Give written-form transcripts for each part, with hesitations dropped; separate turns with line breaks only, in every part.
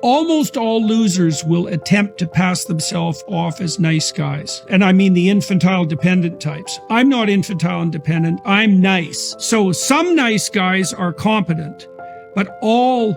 Almost all losers will attempt to pass themselves off as nice guys. And I mean the infantile dependent types. I'm not infantile and dependent, I'm nice. So some nice guys are competent, but all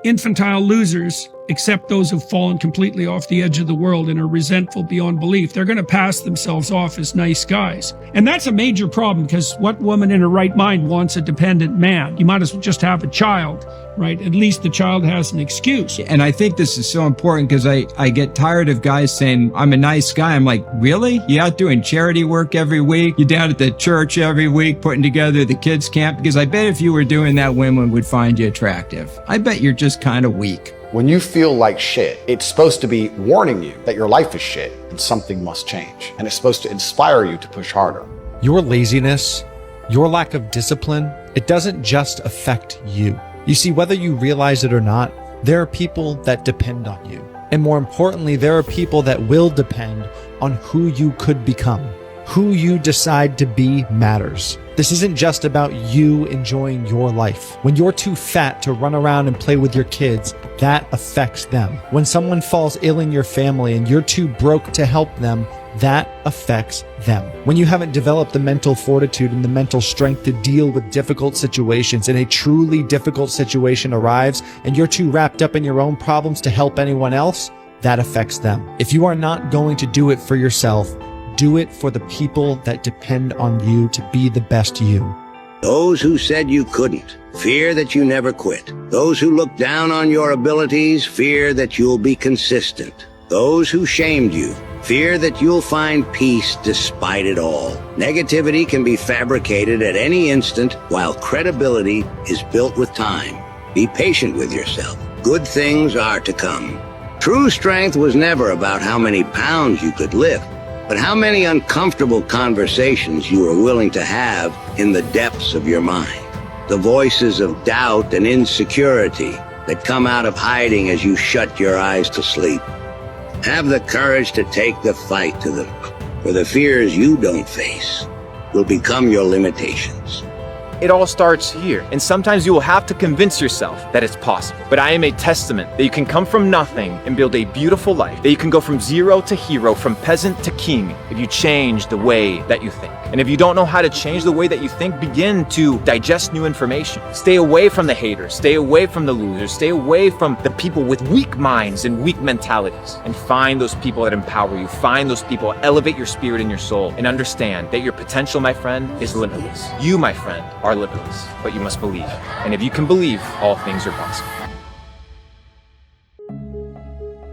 infantile losers, except those who've fallen completely off the edge of the world and are resentful beyond belief, they're going to pass themselves off as nice guys. And that's a major problem, because what woman in her right mind wants a dependent man? You might as well just have a child, right? At least the child has an excuse.
And I think this is so important, because I get tired of guys saying, I'm a nice guy. I'm like, really? You're out doing charity work every week? You're down at the church every week putting together the kids' camp? Because I bet if you were doing that, women would find you attractive. I bet you're just kind of weak.
When you feel like shit, it's supposed to be warning you that your life is shit and something must change. And it's supposed to inspire you to push harder.
Your laziness, your lack of discipline, it doesn't just affect you. You see, whether you realize it or not, there are people that depend on you. And more importantly, there are people that will depend on who you could become. Who you decide to be matters. This isn't just about you enjoying your life. When you're too fat to run around and play with your kids, that affects them. When someone falls ill in your family and you're too broke to help them, that affects them. When you haven't developed the mental fortitude and the mental strength to deal with difficult situations, and a truly difficult situation arrives and you're too wrapped up in your own problems to help anyone else, that affects them. If you are not going to do it for yourself, do it for the people that depend on you to be the best you.
Those who said you couldn't, fear that you never quit. Those who look down on your abilities, fear that you'll be consistent. Those who shamed you, fear that you'll find peace despite it all. Negativity can be fabricated at any instant, while credibility is built with time. Be patient with yourself. Good things are to come. True strength was never about how many pounds you could lift, but how many uncomfortable conversations you are willing to have in the depths of your mind. The voices of doubt and insecurity that come out of hiding as you shut your eyes to sleep. Have the courage to take the fight to them, for the fears you don't face will become your limitations.
It all starts here, and sometimes you will have to convince yourself that it's possible. But I am a testament that you can come from nothing and build a beautiful life, that you can go from zero to hero, from peasant to king, if you change the way that you think. And if you don't know how to change the way that you think, begin to digest new information. Stay away from the haters, stay away from the losers, stay away from the people with weak minds and weak mentalities, and find those people that empower you. Find those people, elevate your spirit and your soul, and understand that your potential, my friend, is limitless. You, my friend, are limitless, but you must believe. And if you can believe, all things are possible.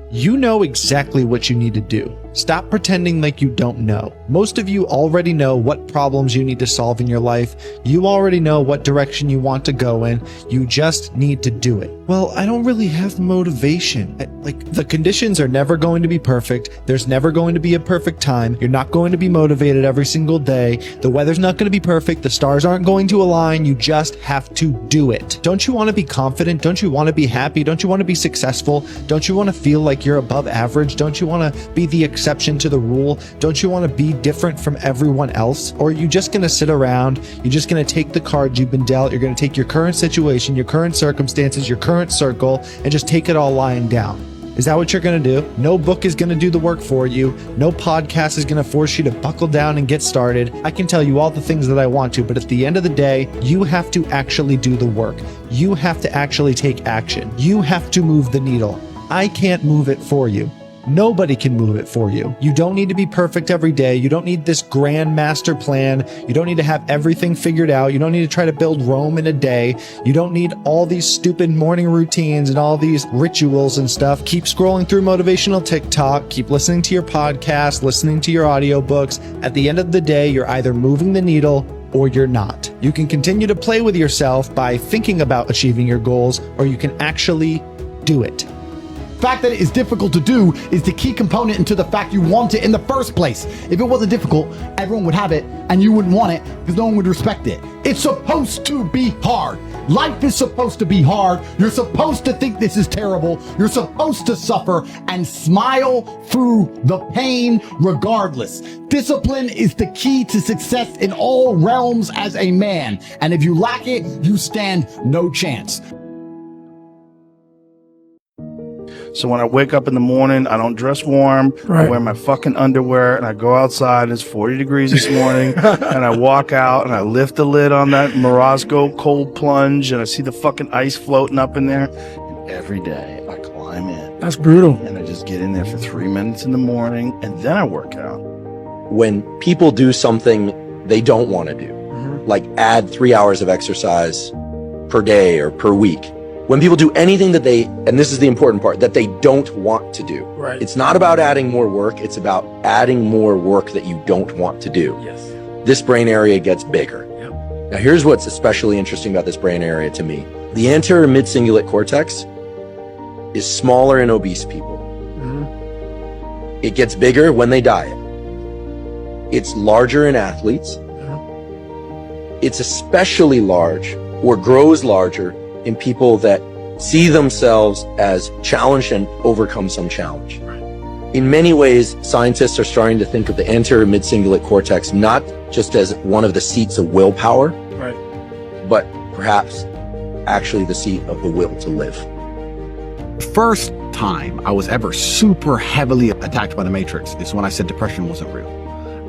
You know exactly what you need to do. Stop pretending like you don't know. Most of you already know what problems you need to solve in your life. You already know what direction you want to go in. You just need to do it. Well, I don't really have motivation. The conditions are never going to be perfect. There's never going to be a perfect time. You're not going to be motivated every single day. The weather's not going to be perfect. The stars aren't going to align. You just have to do it. Don't you want to be confident? Don't you want to be happy? Don't you want to be successful? Don't you want to feel like you're above average? Don't you want to be the exception to the rule? Don't you want to be different from everyone else? Or are you just going to sit around? You're just going to take the cards you've been dealt. You're going to take your current situation, your current circumstances, your current circle, and just take it all lying down. Is that what you're going to do? No book is going to do the work for you. No podcast is going to force you to buckle down and get started. I can tell you all the things that I want to, but at the end of the day, you have to actually do the work. You have to actually take action. You have to move the needle. I can't move it for you. Nobody can move it for you. You don't need to be perfect every day. You don't need this grand master plan. You don't need to have everything figured out. You don't need to try to build Rome in a day. You don't need all these stupid morning routines and all these rituals and stuff. Keep scrolling through motivational TikTok. Keep listening to your podcast, listening to your audiobooks. At the end of the day, you're either moving the needle or you're not. You can continue to play with yourself by thinking about achieving your goals, or you can actually do it.
The fact that it is difficult to do is the key component into the fact you want it in the first place. If it wasn't difficult, everyone would have it and you wouldn't want it because no one would respect it. It's supposed to be hard. Life is supposed to be hard. You're supposed to think this is terrible. You're supposed to suffer and smile through the pain regardless. Discipline is the key to success in all realms as a man. And if you lack it, you stand no chance.
So when I wake up in the morning, I don't dress warm. I wear my fucking underwear and I go outside. It's 40 degrees this morning. And I walk out and I lift the lid on that Morosco cold plunge and I see the fucking ice floating up in there. And every day I climb in.
That's brutal.
And I just get in there for 3 minutes in the morning and then I work out.
When people do something they don't want to do, like add 3 hours of exercise per day or per week, when people do anything that they, and this is the important part, that they don't want to do.
Right.
It's not about adding more work, it's about adding more work that you don't want to do.
Yes.
This brain area gets bigger.
Yep.
Now here's what's especially interesting about this brain area to me. The anterior mid-cingulate cortex is smaller in obese people. It gets bigger when they diet. It's larger in athletes. It's especially large or grows larger in people that see themselves as challenged and overcome some challenge. In many ways, scientists are starting to think of the anterior mid-cingulate cortex not just as one of the seats of willpower, but perhaps actually the seat of the will to live.
First time I was ever super heavily attacked by the Matrix is when I said depression wasn't real.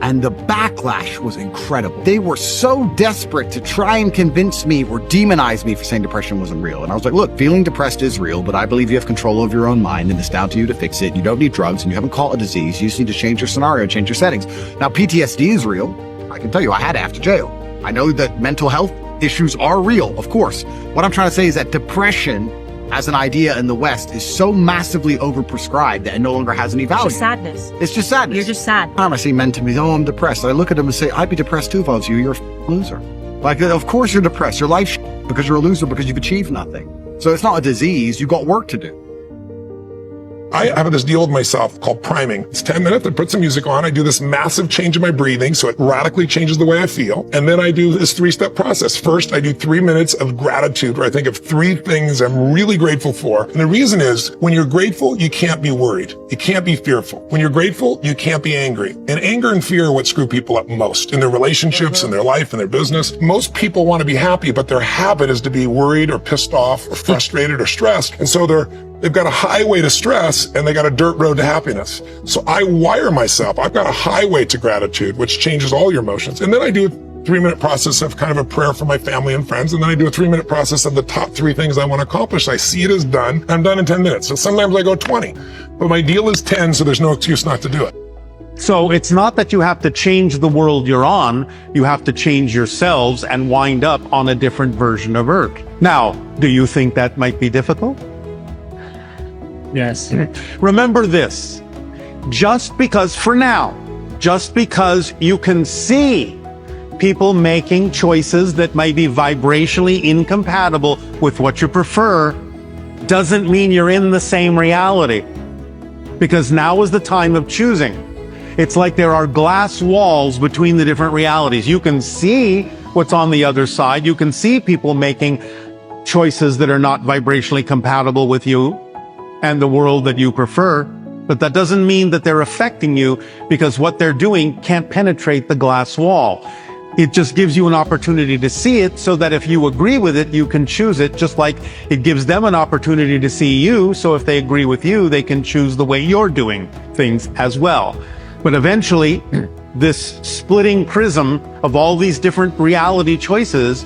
And the backlash was incredible. They were so desperate to try and convince me or demonize me for saying depression wasn't real. And I was like, look, feeling depressed is real, but I believe you have control over your own mind and it's down to you to fix it. You don't need drugs and you haven't caught a disease. You just need to change your scenario, change your settings. Now, PTSD is real. I can tell you, I had it after jail. I know that mental health issues are real, of course. What I'm trying to say is that depression as an idea in the West is so massively overprescribed that it no longer has any value.
It's just sadness.
It's just sadness.
You're just sad.
Every time I see men to me, oh, I'm depressed. I look at them and say, I'd be depressed too if I was you. You're a loser. Like, of course you're depressed. Your life's because you're a loser because you've achieved nothing. So it's not a disease. You've got work to do.
I have this deal with myself called priming. It's 10 minutes. I put some music on. I do this massive change in my breathing, so it radically changes the way I feel. And then I do this 3-step process. First, I do 3 minutes of gratitude where I think of 3 things I'm really grateful for. And the reason is when you're grateful, you can't be worried. You can't be fearful. When you're grateful, you can't be angry. And anger and fear are what screw people up most in their relationships, in their life, in their business. Most people want to be happy, but their habit is to be worried or pissed off or frustrated or stressed. And so they've got a highway to stress and they got a dirt road to happiness. So I wire myself. I've got a highway to gratitude, which changes all your emotions. And then I do a 3-minute process of kind of a prayer for my family and friends. And then I do a 3-minute process of the top 3 things I want to accomplish. I see it as done. I'm done in 10 minutes. So sometimes I go 20, but my deal is 10. So there's no excuse not to do it.
So it's not that you have to change the world you're on. You have to change yourselves and wind up on a different version of Earth. Now, do you think that might be difficult?
Yes.
Remember this, just because you can see people making choices that might be vibrationally incompatible with what you prefer, doesn't mean you're in the same reality. Because now is the time of choosing. It's like there are glass walls between the different realities. You can see what's on the other side. You can see people making choices that are not vibrationally compatible with you and the world that you prefer, but that doesn't mean that they're affecting you, because what they're doing can't penetrate the glass wall. It just gives you an opportunity to see it so that if you agree with it, you can choose it, just like it gives them an opportunity to see you. So if they agree with you, they can choose the way you're doing things as well. But eventually, this splitting prism of all these different reality choices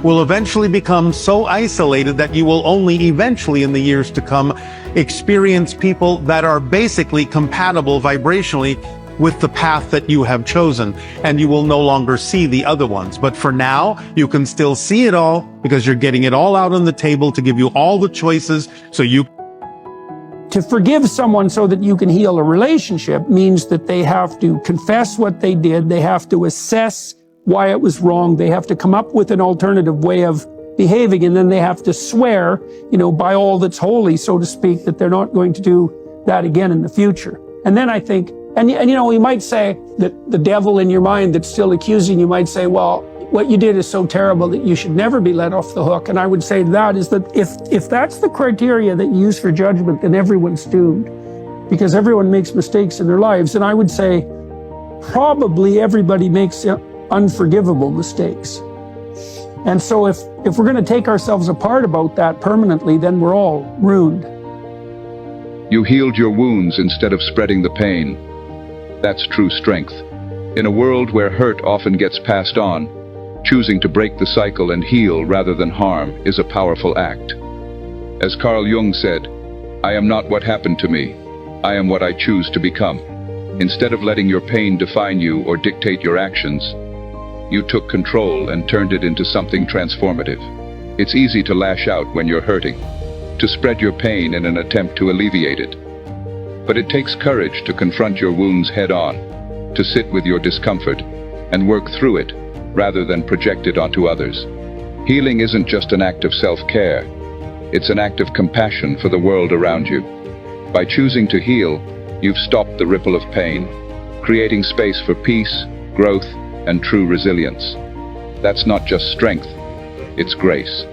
will eventually become so isolated that you will only eventually in the years to come experience people that are basically compatible vibrationally with the path that you have chosen, and you will no longer see the other ones. But for now, you can still see it all because you're getting it all out on the table to give you all the choices so you...
To forgive someone so that you can heal a relationship means that they have to confess what they did, they have to assess why it was wrong, they have to come up with an alternative way of behaving, and then they have to swear, by all that's holy, so to speak, that they're not going to do that again in the future. And then I think, and you might say that the devil in your mind that's still accusing you might say, well, what you did is so terrible that you should never be let off the hook. And I would say that is that if that's the criteria that you use for judgment, then everyone's doomed, because everyone makes mistakes in their lives. And I would say probably everybody makes unforgivable mistakes. And so if we're going to take ourselves apart about that permanently, then we're all ruined.
You healed your wounds instead of spreading the pain. That's true strength. In a world where hurt often gets passed on, choosing to break the cycle and heal rather than harm is a powerful act. As Carl Jung said, "I am not what happened to me. I am what I choose to become." Instead of letting your pain define you or dictate your actions, you took control and turned it into something transformative. It's easy to lash out when you're hurting, to spread your pain in an attempt to alleviate it. But it takes courage to confront your wounds head-on, to sit with your discomfort and work through it rather than project it onto others. Healing isn't just an act of self-care. It's an act of compassion for the world around you. By choosing to heal, you've stopped the ripple of pain, creating space for peace, growth, and true resilience. That's not just strength, it's grace.